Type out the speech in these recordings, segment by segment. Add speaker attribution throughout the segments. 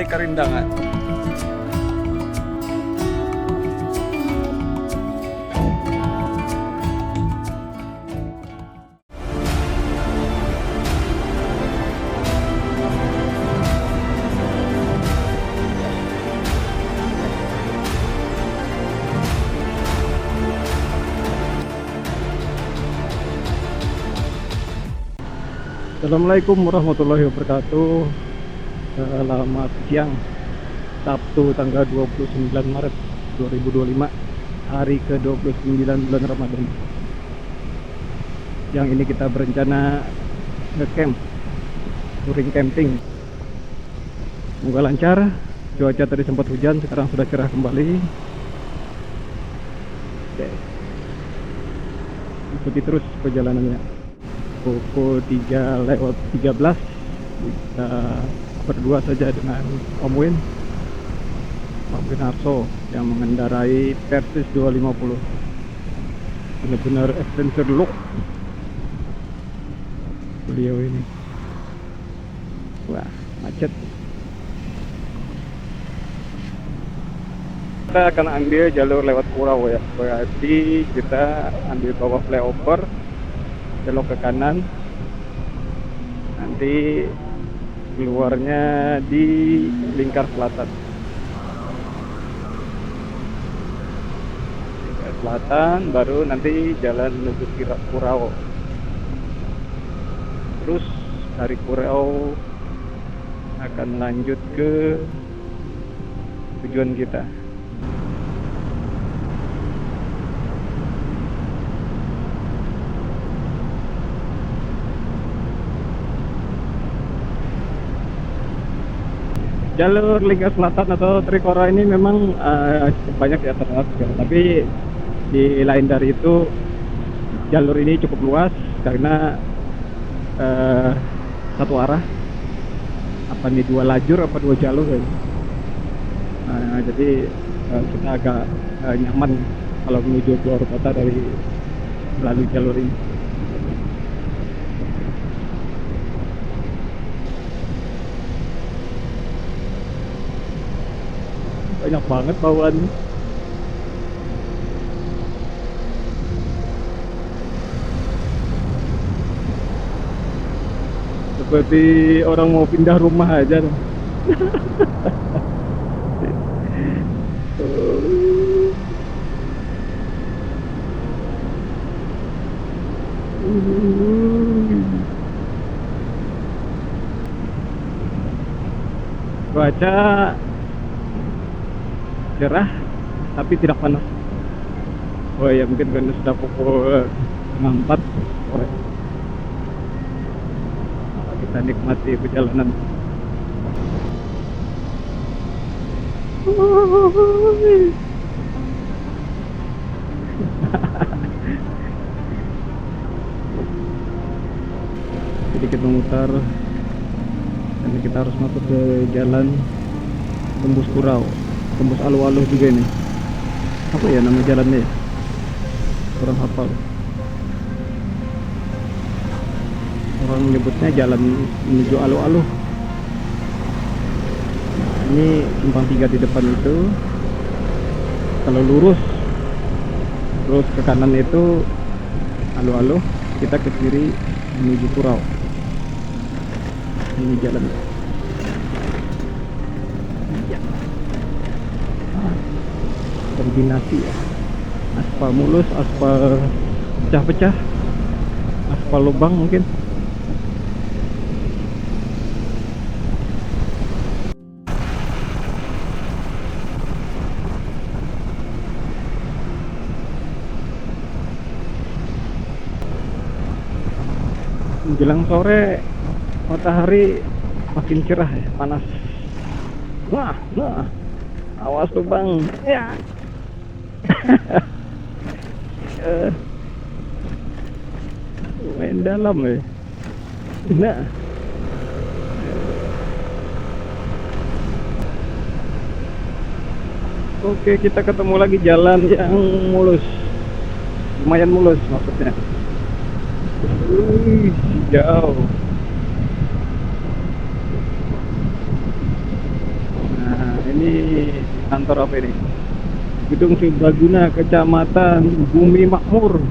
Speaker 1: Pantai Karindangan. Assalamualaikum warahmatullahi wabarakatuh. Selamat siang, Sabtu tanggal 29 Maret 2025, hari ke-29 bulan Ramadan. Yang ini kita berencana nge-camp, touring camping. Semoga lancar. Cuaca tadi sempat hujan, sekarang sudah cerah kembali. Oke, ikuti terus perjalanannya. Pukul 3:13 kita berdua saja dengan Om Win Harso yang mengendarai Persis 250. Benar-benar adventure look beliau ini. Wah, macet. Kita akan ambil jalur lewat Kurau ya, berarti kita ambil bawah flyover, belok ke kanan, nanti keluarnya di Lingkar Selatan. Lingkar Selatan, baru nanti jalan menuju Kurau. Terus dari Kurau akan lanjut ke tujuan kita. Jalur Lingkar Selatan atau Trikora ini memang cukup banyak ya terlihat, tapi di lain dari itu jalur ini cukup luas karena satu arah. Apa nih, 2 lajur apa 2 jalur ya? Jadi kita agak nyaman kalau menuju keluar kota dari melalui jalur ini. Banyak banget bawaan. Seperti orang mau pindah rumah aja. Cuaca cerah tapi tidak panas. Oh ya, mungkin karena sudah pukul 4 sore. Kita nikmati perjalanan. Sedikit memutar, dan kita harus masuk ke jalan tembus Kurau, tembus Aluh-Aluh juga ini. Apa ya nama jalannya ya? Kurang hafal. Orang menyebutnya jalan menuju Aluh-Aluh. Ini simpang 3 di depan itu. Kalau lurus terus ke kanan itu Aluh-Aluh, kita ke kiri menuju Kurau. Ini jalan. Ya. Kombinasi ya. Aspal mulus, aspal pecah-pecah, aspal lubang mungkin. Menjelang sore matahari makin cerah ya, panas. Nah, awas tuh bang ya. Main dalam ya. Nah, oke, kita ketemu lagi jalan yang mulus, lumayan mulus maksudnya. Jauh. Ini kantor apa ini? Gedung Serbaguna, Kecamatan Bumi Makmur.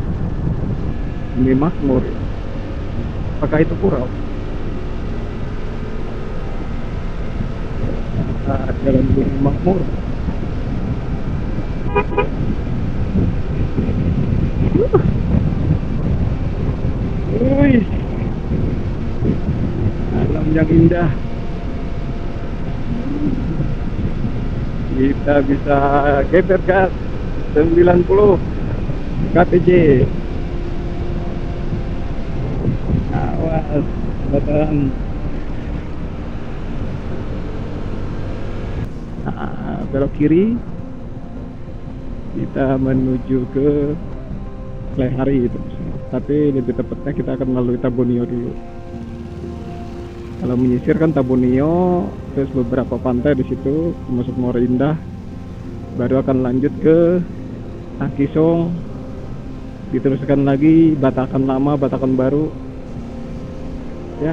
Speaker 1: Bumi Makmur. Apakah itu Kurau? Jalan Bumi Makmur. Wih, alam yang indah. Kita bisa geber gas 90 kpj. Awas, batang. Belok kiri. Kita menuju ke Lehari itu. Tapi lebih tepatnya kita akan melalui Tabunio dulu. Kalau menyisir kan Tabunio, terus beberapa pantai di situ, masuk Muara Indah, baru akan lanjut ke Akisong, diteruskan lagi Batakan Lama, Batakan Baru, ya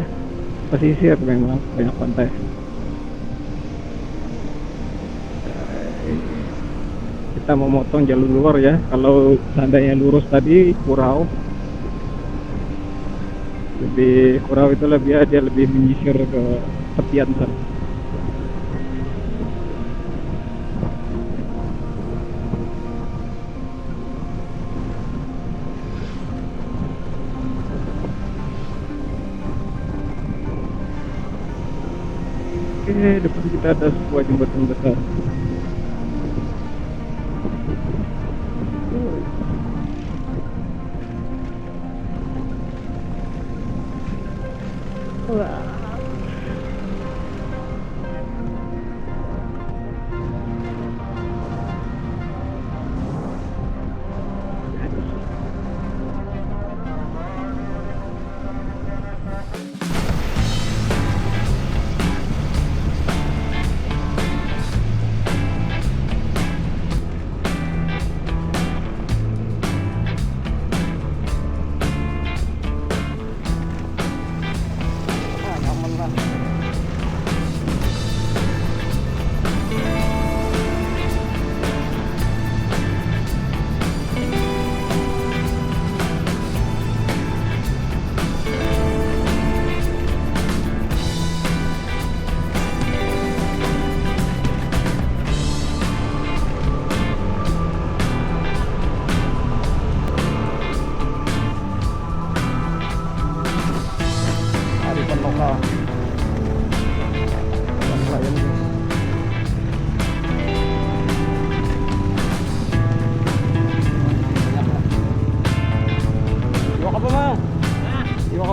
Speaker 1: pesisir memang banyak pantai. Kita memotong jalur luar ya. Kalau seandainya lurus tadi Kurau, lebih Kurau itu dia lebih menyisir ke tepian sana. Oke, depan kita ada sebuah jembatan besar.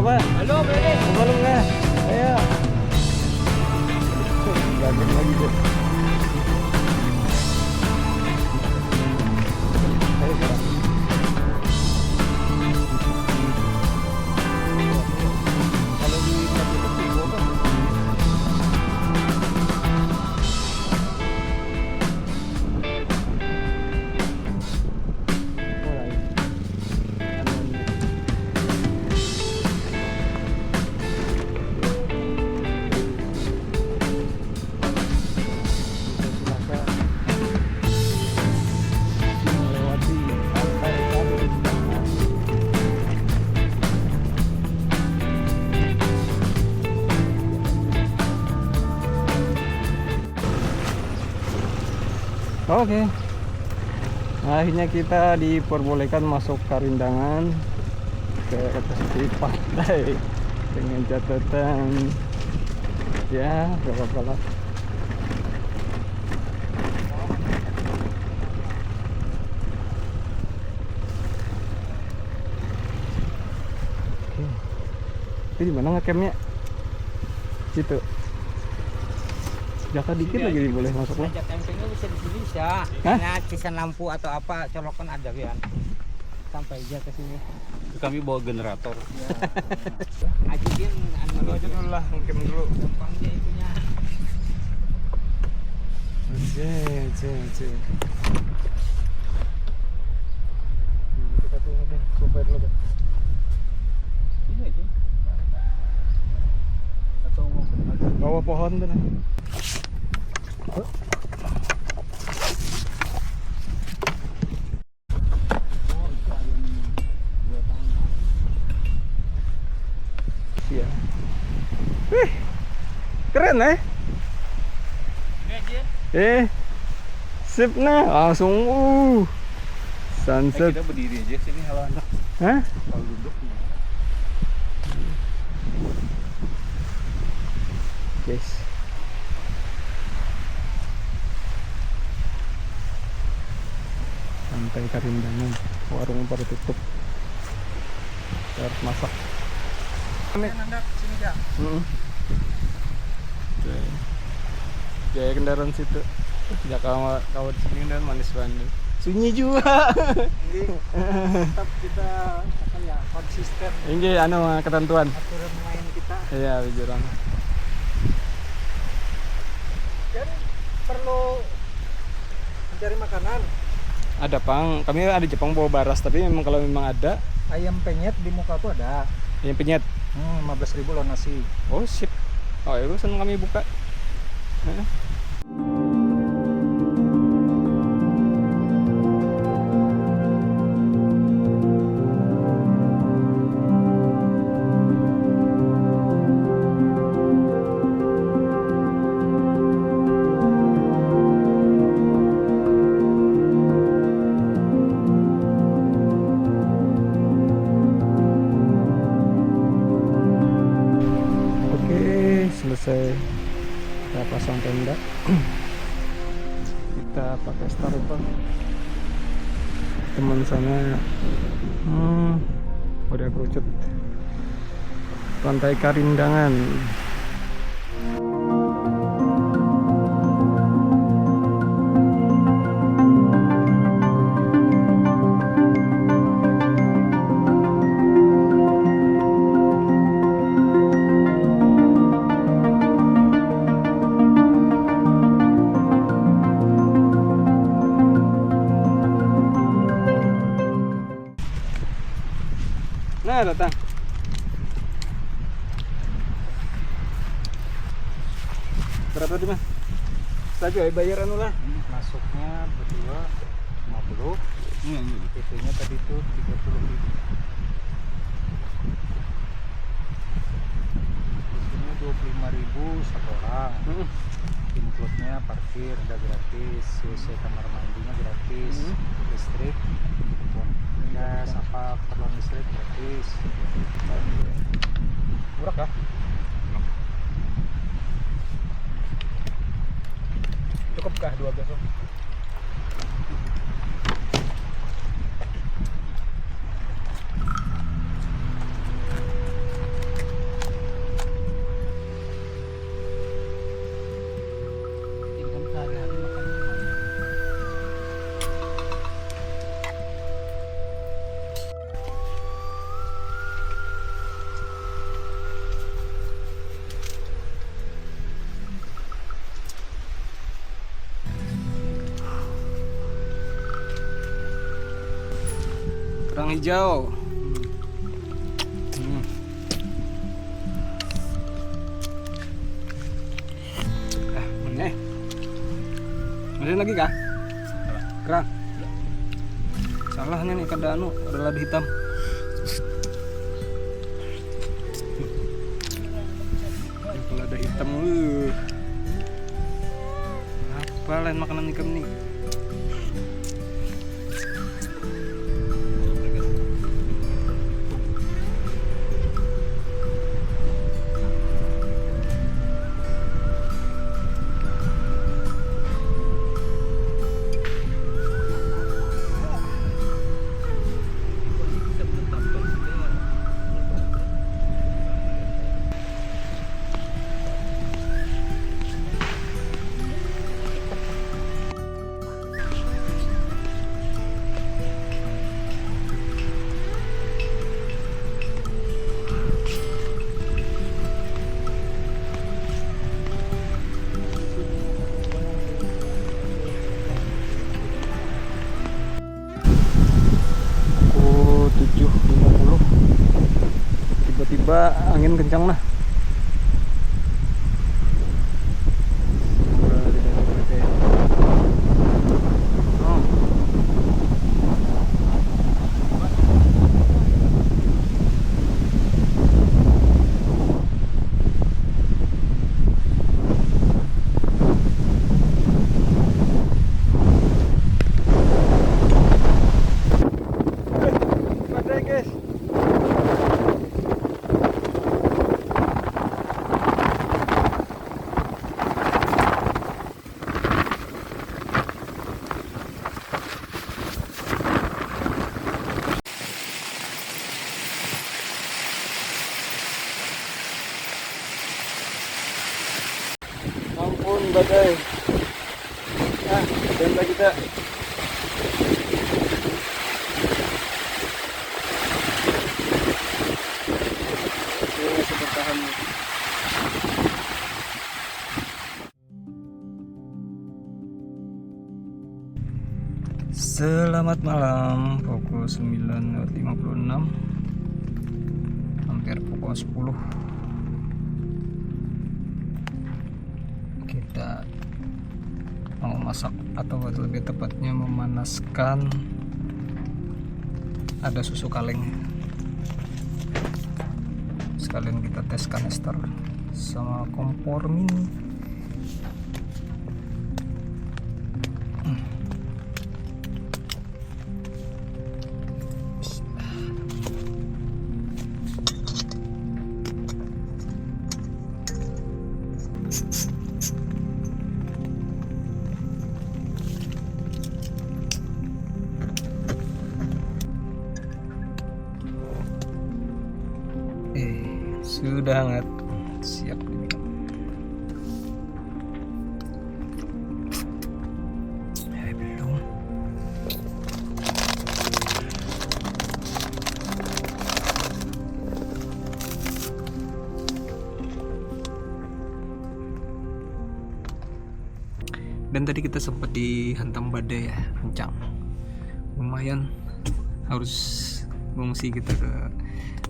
Speaker 2: Halo, Bebe.
Speaker 1: Belum ya? Ayo. Gagal lagi deh. Ayo sekarang. Kalau di kaki gua kan. Oke. Akhirnya kita diperbolehkan masuk Karindangan ke tepi pantai dengan catatan ya gak apa-apa lah. Oke. Ini di mana ngecampnya? Situ. Jaka dikit lagi boleh masuk lah.
Speaker 2: Campingnya bisa di sini bisa. Karena cisan lampu atau apa colokan ada kan. Sampai aja ke sini.
Speaker 3: Kami bawa generator.
Speaker 2: Ya. Ajuin anu
Speaker 1: aja dulu lah, ngecamp dulu.
Speaker 2: Gampangnya itunya.
Speaker 1: Oke. Kita tunggu deh, coba dulu deh.
Speaker 2: Ini aja. Atau mau
Speaker 1: Bawah pohon tuh nah. Keren sip nah langsung sunset.
Speaker 3: Kita berdiri aja sini kalau anak.
Speaker 1: Hah?
Speaker 3: Kalau duduk.
Speaker 1: Guys. Pantai Karindangan, warung baru tutup. Kita harus masak.
Speaker 2: Sini dah.
Speaker 1: Jaya kendaraan situ. Ya kawat sini dan manis banget. Sunyi juga.
Speaker 2: Tetap kita apa ya konsisten
Speaker 1: Ini ketentuan.
Speaker 2: aturan main kita.
Speaker 1: Iya, bijaran.
Speaker 2: Dan perlu mencari makanan.
Speaker 1: Ada pang, kami ada Jepang bawa baras, tapi memang kalau memang ada
Speaker 2: Ayam penyet di muka tuh ada.
Speaker 1: yang penyet.
Speaker 2: 15.000 loh nasi.
Speaker 1: Oh sip. Oh itu seneng kami buka. Selesai kita pasang tenda. Kita pakai Starbucks. Teman sana udah kerucut. Pantai Karindangan. Nah, datang. Berapa tuh, Mas? Saja bayar anu lah.
Speaker 2: Masuknya berdua 50. PP-nya tadi tuh 30.000. Sini 25.000 satu orang. Include-nya parkir udah gratis, WC kamar mandinya gratis, listrik, gas apa perlu listrik gratis. Murah kah? Cukupkah 2 besok?
Speaker 1: Kerang hijau. Mana? Ada lagi kah? Kerang. Salahnya nih kada ada lada hitam. Lada hitam lu. Apa lain makanan ikan nih? Tiba-tiba angin kencang nah. badai. Tenda kita. Oke, masih bertahan. Selamat malam, pukul 9.56, hampir pukul 10. Kita mau masak, atau lebih tepatnya memanaskan, ada susu kaleng. Sekalian kita tes kanister sama kompor mini. Sudah hangat, siap diminum. Belum. Dan tadi kita sempat dihantam badai ya, kencang. Lumayan, harus mengungsi kita ke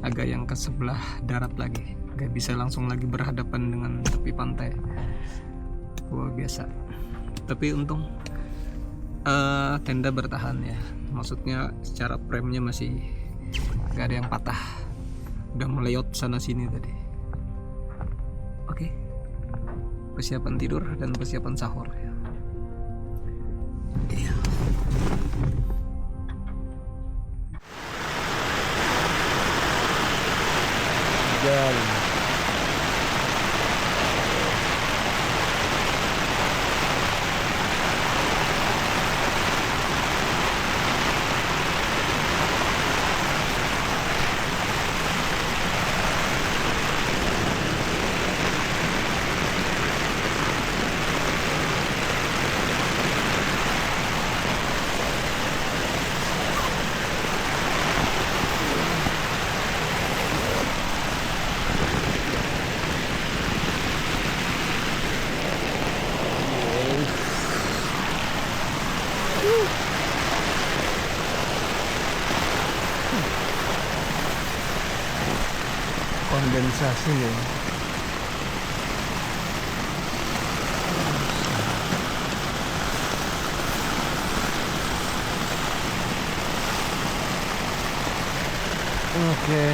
Speaker 1: agak yang ke sebelah darat lagi, gak bisa langsung lagi berhadapan dengan tepi pantai. Wah, biasa. Tapi untung tenda bertahan ya, maksudnya secara premnya masih gak ada yang patah, udah meleyot sana sini tadi. Oke, persiapan tidur dan persiapan sahur ya. Iya. Jalan. Kondensasi ya. Oke.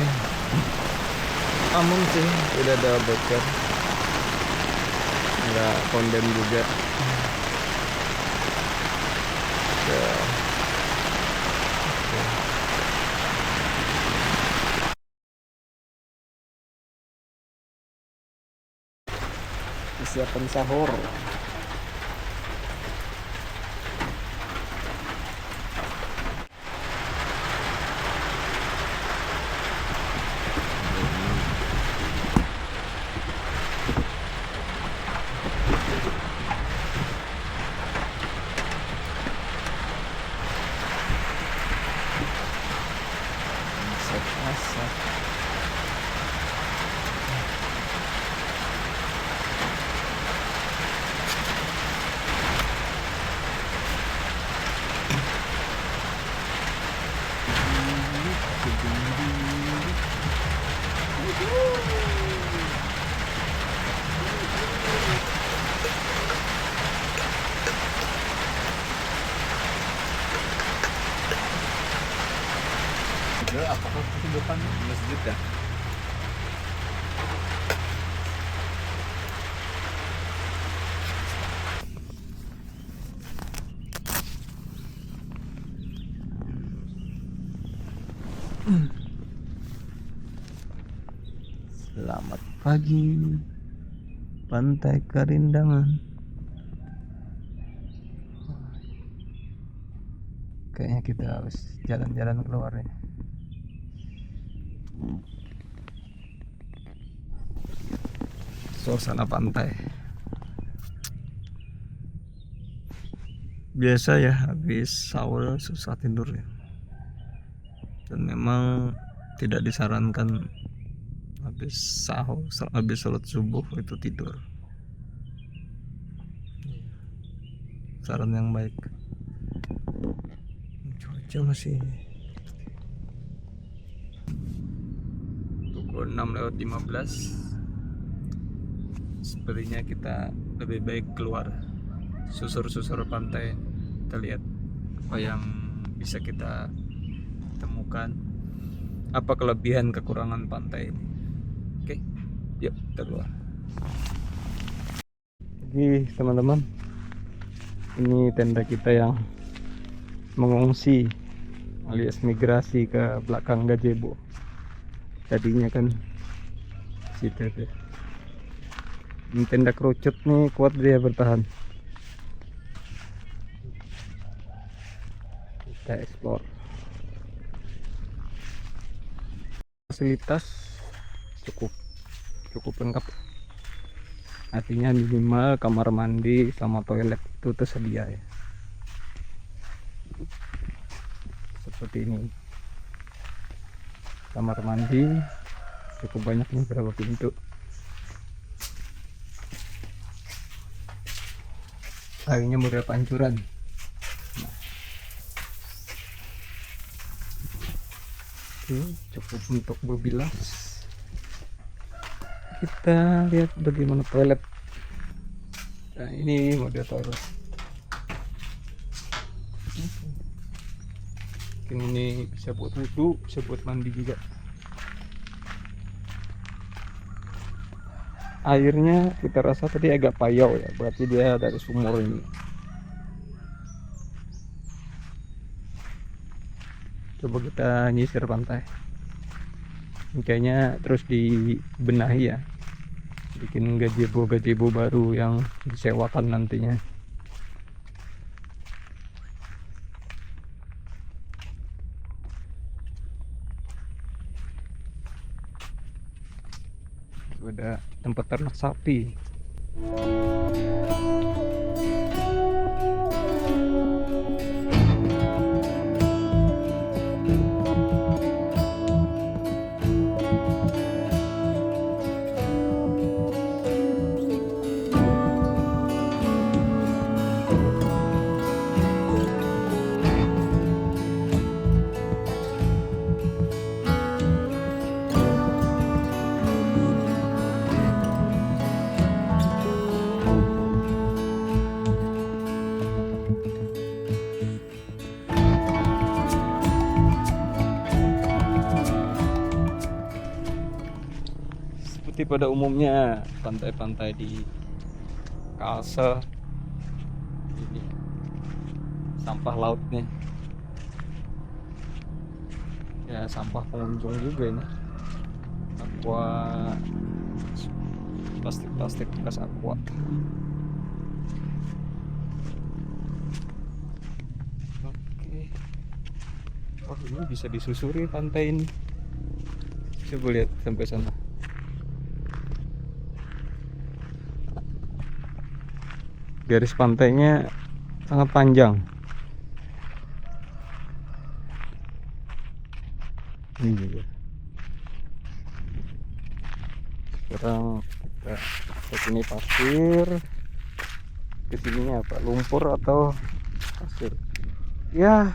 Speaker 1: Aman sih, udah ada bocor. Nggak konden juga. Persiapan sahur. Masak.
Speaker 3: Apakah itu depan masjid ya?
Speaker 1: Selamat pagi, Pantai Karindangan. Kayaknya kita harus jalan-jalan keluar ya. Suasana pantai. Biasa ya, habis sahur susah tidur ya. Dan memang tidak disarankan habis sahur, habis sholat subuh itu tidur. Saran yang baik. Cuaca masih pukul 6:15. Sepertinya kita lebih baik keluar susur-susur pantai. Kita lihat apa yang bisa kita temukan, apa kelebihan kekurangan pantai ini. Oke, yuk kita keluar. Jadi teman-teman, ini tenda kita yang mengungsi alias migrasi ke belakang gazebo. Tadinya kan situ tuh. Ini tenda kerucut nih, kuat dia bertahan. Kita explore. Fasilitas cukup lengkap. Artinya minimal kamar mandi sama toilet itu tersedia ya. Seperti ini. Kamar mandi cukup banyak nih, berapa pintu. Airnya beberapa pancuran. Nah. Oke, cukup untuk berbilas. Kita lihat bagaimana toilet. Nah, ini mode toilet. Mungkin ini bisa buat wudhu, bisa buat mandi juga. Airnya kita rasa tadi agak payau ya, berarti dia dari sumur ini. Coba kita nyisir pantai. Ini kayaknya terus dibenahi ya, bikin gazebo baru yang disewakan nantinya. Ada tempat ternak sapi. Seperti pada umumnya pantai-pantai di Kalsel ini sampah lautnya ya, sampah pengunjung juga ini. Aqua, plastik bekas aqua. Oke. Oh, ini bisa disusuri pantai ini. Coba lihat sampai sana. Garis pantainya sangat panjang. Ini juga. Sekarang kita ke sini pasir, ke sini apa? Lumpur atau pasir? Ya,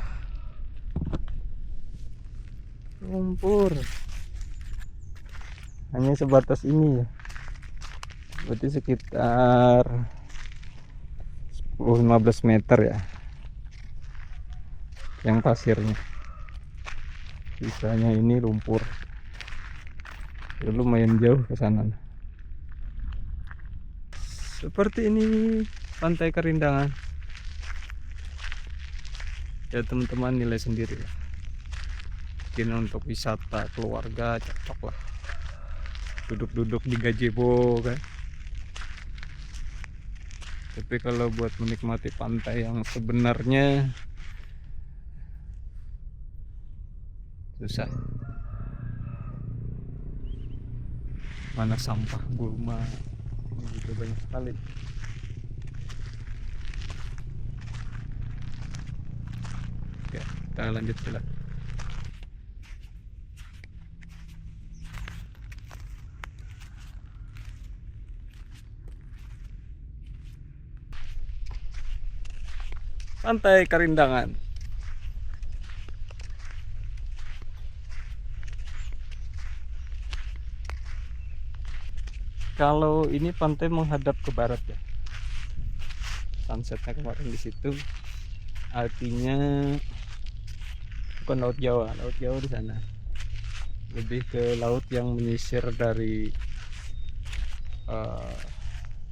Speaker 1: lumpur. Hanya sebatas ini ya. Berarti sekitar 10-15 meter ya yang pasirnya, sisanya ini lumpur. Ya, lumayan jauh ke sana. Seperti ini pantai Kerindangan ya teman-teman, nilai sendiri ya. Mungkin untuk wisata keluarga cocok lah, duduk-duduk di gazebo kan. Tapi kalau buat menikmati pantai yang sebenarnya susah. Mana sampah gulma ini juga banyak sekali. kita lanjut jalan. Pantai Karindangan. Kalau ini pantai menghadap ke barat ya. Sunsetnya kemarin di situ. Artinya bukan laut Jawa di sana. Lebih ke laut yang menyisir dari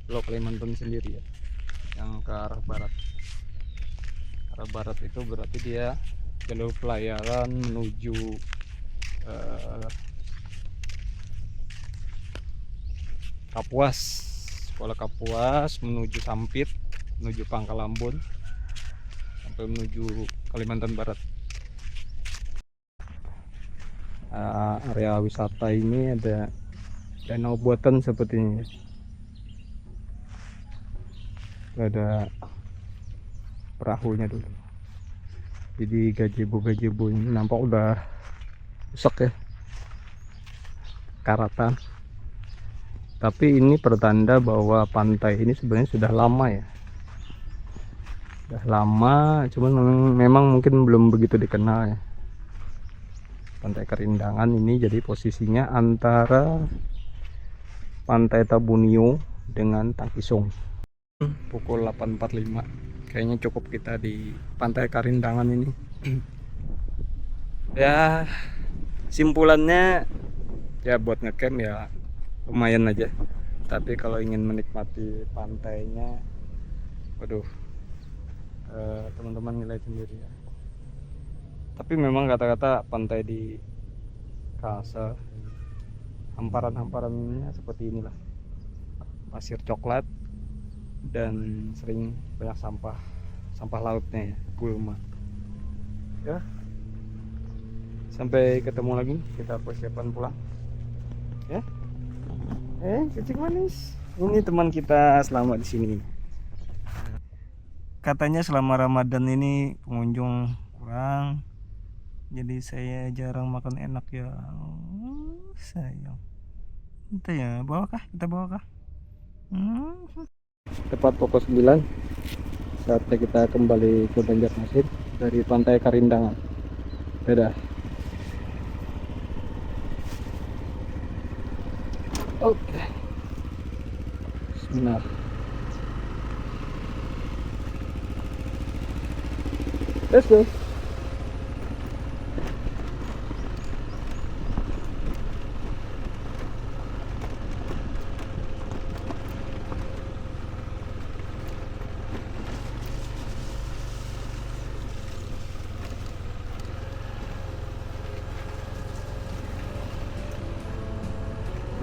Speaker 1: Pulau Kalimantan sendiri ya, yang ke arah barat. Arah barat itu berarti dia jalur pelayaran menuju Kapuas, Sekolah Kapuas, menuju Sampit, menuju Pangkal Ambon, sampai menuju Kalimantan Barat. Area wisata ini ada danau buatan sepertinya. Ada perahunya dulu. Jadi gazebo ini nampak udah rusak ya, karatan. Tapi ini pertanda bahwa pantai ini sebenarnya sudah lama ya. Sudah lama, cuman memang mungkin belum begitu dikenal ya. Pantai Karindangan ini jadi posisinya antara Pantai Tabunio dengan Tangkisong. Pukul 8.45. Kayaknya cukup kita di Pantai Karindangan ini. Ya, simpulannya ya buat ngecamp ya lumayan aja. Tapi kalau ingin menikmati pantainya, waduh, teman-teman nilai sendiri ya. Tapi memang kata-kata pantai di Kalsel, hamparan-hamparannya seperti inilah, pasir coklat dan sering banyak sampah lautnya ya, gulma ya. Sampai ketemu lagi, kita persiapan pulang ya. Kucing manis ini teman kita selama di sini. Katanya selama Ramadan ini pengunjung kurang, jadi saya jarang makan enak ya. Sayang. Entah ya, kita bawa kah? Tepat pukul 9 saatnya kita kembali ke Banjarmasin dari Pantai Karindangan. Dadah. Oke. Bismillah. Let's go.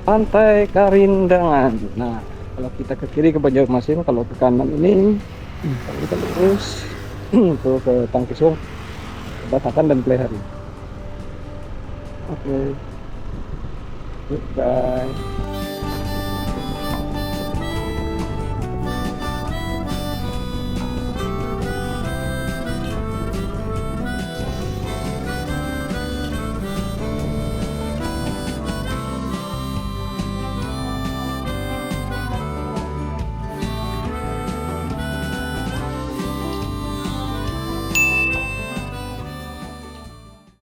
Speaker 1: Pantai Karindangan. Nah, kalau kita ke kiri ke Banjarmasin, kalau ke kanan ini kita lurus tuh ke Tangkisong, Basakan dan Plehari. Oke. Goodbye.